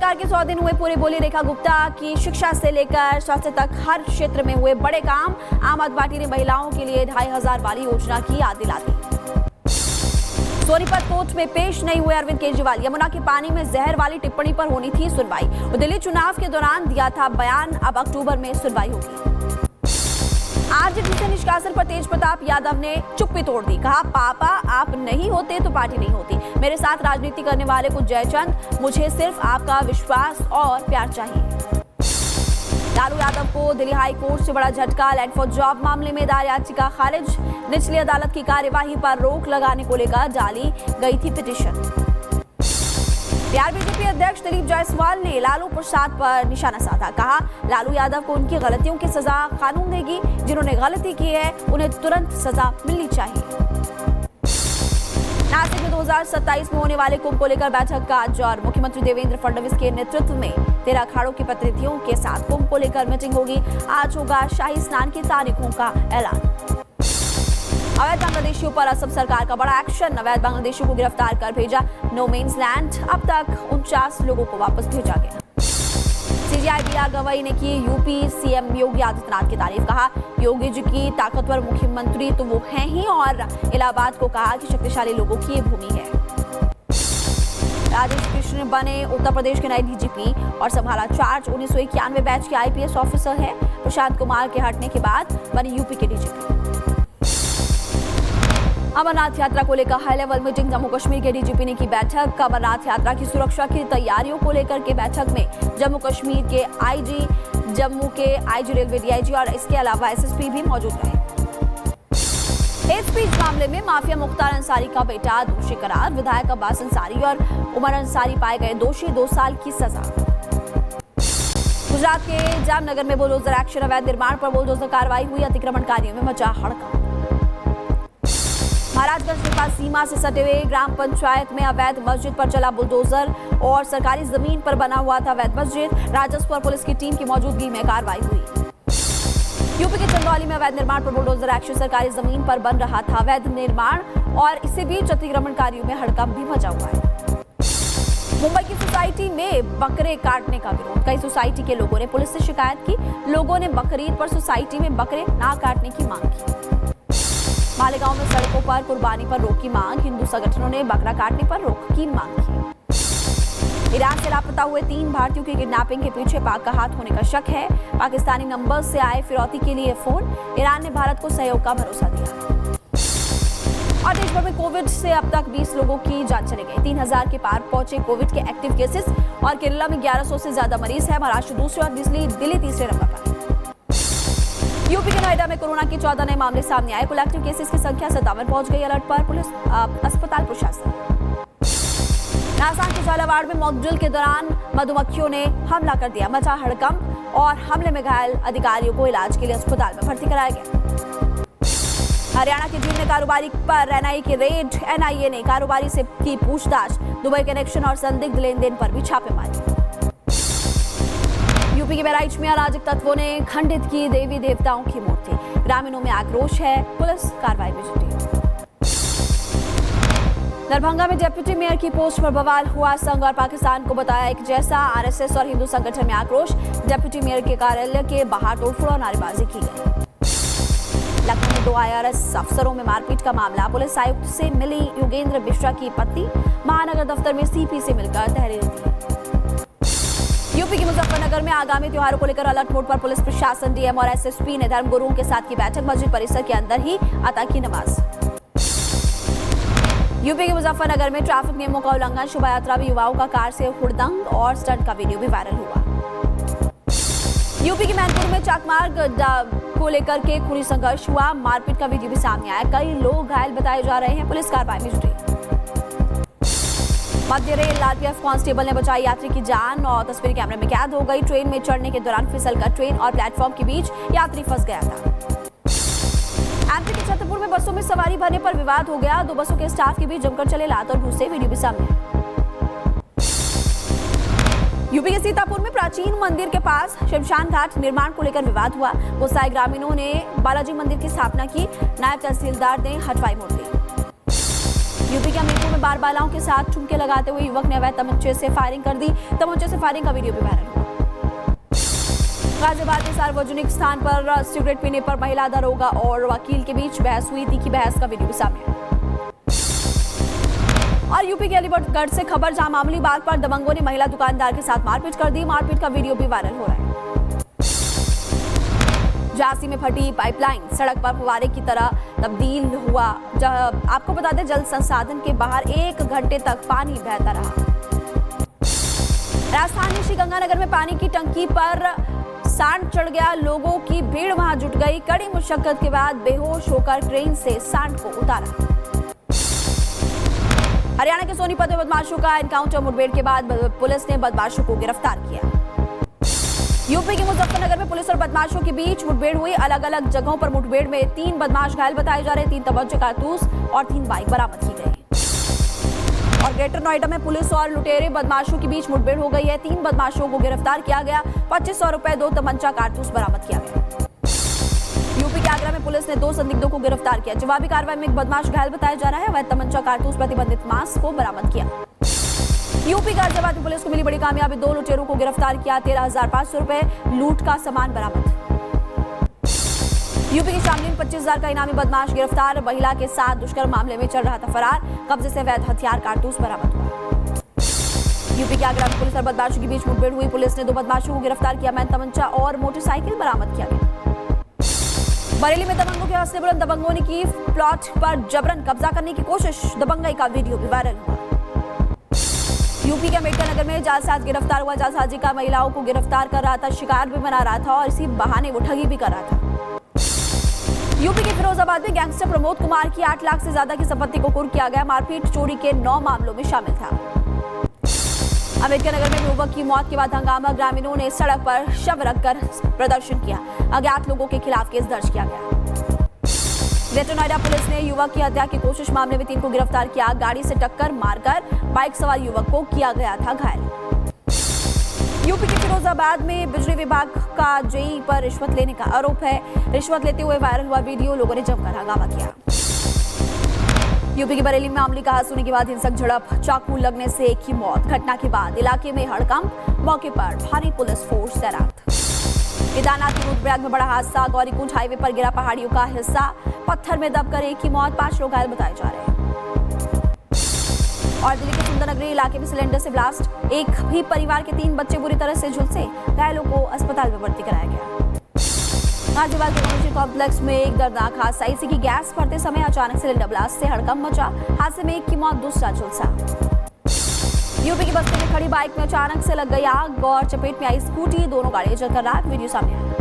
सरकार के 100 दिन हुए पूरे, बोली रेखा गुप्ता की शिक्षा से लेकर स्वास्थ्य तक हर क्षेत्र में हुए बड़े काम। आम आदमी पार्टी ने महिलाओं के लिए 2500 वाली योजना की याद दिला दी। सोनीपत कोर्ट में पेश नहीं हुए अरविंद केजरीवाल। यमुना के पानी में जहर वाली टिप्पणी पर होनी थी सुनवाई। दिल्ली चुनाव के दौरान दिया था बयान, अब अक्टूबर में सुनवाई होगी। आरजेडी से निष्कासन पर तेज प्रताप यादव ने चुप्पी तोड़ दी। कहा, पापा आप नहीं होते तो पार्टी नहीं होती। मेरे साथ राजनीति करने वाले को जयचंद, मुझे सिर्फ आपका विश्वास और प्यार चाहिए। लालू यादव को दिल्ली हाई कोर्ट से बड़ा झटका। लैंड फॉर जॉब मामले में दायर याचिका खारिज। निचली अदालत की कार्यवाही पर रोक लगाने को लेकर डाली गई थी पिटीशन। बिहार बीजेपी अध्यक्ष दिलीप जायसवाल ने लालू प्रसाद पर निशाना साधा। कहा, लालू यादव को उनकी गलतियों की सजा कानून देगी। जिन्होंने गलती की है उन्हें तुरंत सजा मिलनी चाहिए। नासिक में 2027 में होने वाले कुंभ को लेकर बैठक का आज और मुख्यमंत्री देवेंद्र फडणवीस के नेतृत्व में 13 अखाड़ों के प्रतिनिधियों के साथ कुंभ को लेकर मीटिंग होगी। आज होगा शाही स्नान की तारीखों का ऐलान। अवैध बांग्लादेशियों पर असम सरकार का बड़ा एक्शन। अवैध बांग्लादेशियों को गिरफ्तार कर भेजा नो मीन्स लैंड। अब तक 49 लोगों को वापस भेजा गया। सीजीआई बीआर गवई ने की यूपी सीएम योगी आदित्यनाथ की तारीफ। कहा, योगी जी की ताकतवर मुख्यमंत्री तो वो हैं ही, और इलाहाबाद को कहा कि शक्तिशाली लोगों की ये भूमि है। राजेश कृष्ण बने उत्तर प्रदेश के नए डीजीपी और संभाला चार्ज। 1991 बैच के आईपीएस ऑफिसर है। प्रशांत कुमार के हटने के बाद बने यूपी के डीजीपी। अमरनाथ यात्रा को लेकर high level meeting. Jammu Kashmir के डीजीपी ने की बैठक। अमरनाथ यात्रा की सुरक्षा की तैयारियों को लेकर के बैठक में जम्मू कश्मीर के आईजी, जम्मू के आईजी, रेलवे डीआईजी और इसके अलावा एसएसपी भी मौजूद रहे। हेट स्पीच मामले में माफिया मुख्तार अंसारी का बेटा दोषी करार। विधायक अब्बास अंसारी और उमर अंसारी पाए गए दोषी, 2 साल की सजा। गुजरात के जामनगर में बुलडोजर एक्शन। अवैध निर्माण पर बुलडोजर कार्रवाई हुई। अतिक्रमणकारियों में मचा हड़कंप। महाराजगंज के पास सीमा से सटे हुए ग्राम पंचायत में अवैध मस्जिद पर चला बुलडोजर और सरकारी जमीन पर बना हुआ था अवैध मस्जिद। राजस्व और पुलिस की टीम की मौजूदगी में कार्रवाई हुई। यूपी के चंदौली में अवैध निर्माण पर बुलडोजर एक्शन। सरकारी जमीन पर बन रहा था अवैध निर्माण और इसी बीच अतिक्रमणकारियों में हड़कंप भी मचा हुआ है। मुंबई की सोसाइटी में बकरे काटने का विरोध। कई सोसाइटी के लोगों ने पुलिस से शिकायत की। लोगों ने बकरीद पर सोसाइटी में बकरे ना काटने की मांग की। मालेगांव में सड़कों पर कुर्बानी पर रोक की मांग। हिंदू संगठनों ने बकरा काटने पर रोक की मांग की। ईरान से लापता हुए 3 भारतीयों की किडनैपिंग के पीछे पाक का हाथ होने का शक है। पाकिस्तानी नंबर से आए फिरौती के लिए फोन। ईरान ने भारत को सहयोग का भरोसा दिया। और देश भर में कोविड से अब तक 20 लोगों की जान चली गई। 3000 के पार पहुंचे कोविड के एक्टिव केसेस और केरला में 1100 से ज्यादा मरीज है। महाराष्ट्र दूसरे और दिल्ली तीसरे नंबर पर। यूपी के नोएडा में कोरोना के 14 नए मामले सामने आए। कुल एक्टिव केसेस की संख्या 57 पहुंच गई। अलर्ट पर पुलिस, अस्पताल प्रशासन। राजस्थान के झालावाड़ में मॉकड्रिल के दौरान मधुमक्खियों ने हमला कर दिया। मचा हड़कंप और हमले में घायल अधिकारियों को इलाज के लिए अस्पताल में भर्ती कराया गया। हरियाणा के जींद में कारोबारी पर एनआईए की रेड। एनआईए ने कारोबारी से की पूछताछ। दुबई कनेक्शन और संदिग्ध लेन देन पर भी छापेमारी। यूपी के बहराइच में अराजक तत्वों ने खंडित की देवी देवताओं की मूर्ति। ग्रामीणों में आक्रोश है। पुलिस कार्रवाई में जुटी। दरभंगा में डिप्टी मेयर की पोस्ट पर बवाल हुआ। संघ और पाकिस्तान को बताया एक जैसा। आरएसएस और हिंदू संगठन में आक्रोश। डिप्टी मेयर के कार्यालय के बाहर तोड़फोड़ और नारेबाजी की गई। लखनऊ में 2 आईआरएस अफसरों में मारपीट का मामला। पुलिस आयुक्त से मिली योगेंद्र मिश्रा की पत्नी। महानगर दफ्तर में सीपी से मिलकर तहरीर दी। यूपी के मुजफ्फरनगर में आगामी त्योहारों को लेकर अलर्ट मोड पर पुलिस प्रशासन। डीएम और एसएसपी ने धर्मगुरुओं के साथ की बैठक। मस्जिद परिसर के अंदर ही अता की नमाज। यूपी के मुजफ्फरनगर में ट्रैफिक नियमों का उल्लंघन। शोभा यात्रा में युवाओं का कार से हुड़दंग और स्टंट का वीडियो भी वायरल हुआ। यूपी के मैनपुर में चाकमार्ग को लेकर के खूनी संघर्ष हुआ। मारपीट का वीडियो भी सामने आया। कई लोग घायल बताए जा रहे हैं। पुलिस कार्रवाई में जुटी। मध्य रेल आरपीएफ कांस्टेबल ने बचाई यात्री की जान और तस्वीर कैमरे में कैद हो गई। ट्रेन में चढ़ने के दौरान फिसलकर ट्रेन और प्लेटफॉर्म के बीच यात्री फंस गया था। एमपी के छतरपुर में बसों में सवारी भरने पर विवाद हो गया। 2 बसों के स्टाफ के बीच जमकर चले लात और घूसे। वीडियो भी सामने। यूपी के सीतापुर में प्राचीन मंदिर के पास शमशान घाट निर्माण को लेकर विवाद हुआ। गुस्साए ग्रामीणों ने बालाजी मंदिर की स्थापना की। नायब तहसीलदार ने हटवाई मूर्ति। यूपी के अमीरपुर में बार बालाओं के साथ ठुमके लगाते हुए युवक ने अवैध तमंचे से फायरिंग कर दी। तमंचे से फायरिंग का वीडियो भी वायरल हुआ। गाजियाबाद के सार्वजनिक स्थान पर सिगरेट पीने पर महिला दरोगा और वकील के बीच बहस हुई। तीखी बहस का वीडियो भी सामने आया। और यूपी के अलीगढ़ से खबर, जहां मामूली बात पर दबंगों ने महिला दुकानदार के साथ मारपीट कर दी। मारपीट का वीडियो भी वायरल हो रहा है। झांसी में फटी पाइपलाइन सड़क पर फुवारे की तरह तब्दील हुआ। आपको बता दें, जल संसाधन के बाहर 1 घंटे तक पानी बहता रहा। राजस्थान श्रीगंगानगर में पानी की टंकी पर सांड चढ़ गया। लोगों की भीड़ वहां जुट गई। कड़ी मुशक्कत के बाद बेहोश होकर क्रेन से सांड को उतारा। हरियाणा के सोनीपत में बदमाशों का एनकाउंटर, मुठभेड़ के बाद पुलिस ने बदमाशों को गिरफ्तार किया। यूपी के मुजफ्फरनगर में पुलिस और बदमाशों के बीच मुठभेड़ हुई। अलग अलग जगहों पर मुठभेड़ में 3 बदमाश घायल बताए जा रहे। 3 तमंचे, कारतूस और 3 बाइक बरामद की गई। और ग्रेटर नोएडा में पुलिस और लुटेरे बदमाशों के बीच मुठभेड़ हो गई है। 3 बदमाशों को गिरफ्तार किया गया। 2500 रुपए, 2 तमंचा, कारतूस बरामद किया गया। यूपी के आगरा में पुलिस ने 2 संदिग्धों को गिरफ्तार किया। जवाबी कार्रवाई में एक बदमाश घायल बताया जा रहा है। वह तमंचा, कारतूस, प्रतिबंधित मास्क को बरामद किया। यूपी गाजियाबाद में पुलिस को मिली बड़ी कामयाबी। 2 लुटेरों को गिरफ्तार किया। 13,500 रुपए लूट का सामान बरामद। यूपी के शामली में 25,000 का इनामी बदमाश गिरफ्तार। महिला के साथ दुष्कर्म मामले में चल रहा था फरार। कब्जे से अवैध हथियार, कारतूस बरामद हुआ। यूपी के आगरा में पुलिस और बदमाशों के बीच मुठभेड़ हुई। पुलिस ने 2 बदमाशों को गिरफ्तार किया। मैन तमंचा और मोटरसाइकिल बरामद किया गया। बरेली में दबंगों के हौसले बुलंद। दबंगों ने की प्लॉट पर जबरन कब्जा करने की कोशिश। दबंगई का वीडियो भी वायरल हुआ। यूपी के अम्बेडकर नगर में जालसाज गिरफ्तार हुआ। जालसाजी का महिलाओं को गिरफ्तार कर रहा था, शिकार भी बना रहा था और इसी बहाने वो ठगी भी कर रहा था। यूपी के फिरोजाबाद में गैंगस्टर प्रमोद कुमार की 8 लाख से ज्यादा की संपत्ति को कुर्क किया गया। मारपीट चोरी के 9 मामलों में शामिल था। अम्बेडकर नगर में युवक की मौत के बाद हंगामा। ग्रामीणों ने सड़क पर शव रखकर प्रदर्शन किया। अज्ञात लोगों के खिलाफ केस दर्ज किया गया। ग्रेटर नोएडा पुलिस ने युवक की हत्या की कोशिश मामले में 3 को गिरफ्तार किया। गाड़ी से टक्कर मारकर बाइक सवार युवक को किया गया था घायल। यूपी के फिरोजाबाद में बिजली विभाग का जेई पर रिश्वत लेने का आरोप है। रिश्वत लेते हुए वायरल हुआ वीडियो, लोगों ने जमकर हंगामा किया। यूपी की बरेली में मामूली कहा सुनने के बाद हिंसक झड़प, चाकू लगने से एक की मौत। घटना के बाद इलाके में हड़कंप। मौके पर भारी पुलिस फोर्स तैनात। केदारनाथ के रुद्रप्रयाग में बड़ा हादसा। गौरीकुंड हाईवे पर गिरा पहाड़ियों का हिस्सा। पत्थर में दबकर एक की मौत, 5 लोग घायल बताए जा रहे हैं। और दिल्ली के सुंदरनगरी इलाके में सिलेंडर से ब्लास्ट। एक ही परिवार के 3 बच्चे बुरी तरह से झुलसे। घायलों को अस्पताल में भर्ती कराया गया। गाजियाबाद के कॉलेज कॉम्प्लेक्स में एक दर्दनाक हादसा। इसी की गैस भरते समय अचानक सिलेंडर ब्लास्ट से हड़कंप मचा। हादसे में एक की मौत, दूसरा झुलसा। यूपी की बस्ती में खड़ी बाइक में अचानक से लग गई आग और चपेट में आई स्कूटी। दोनों गाड़ियां जलकर राख। वीडियो सामने आया।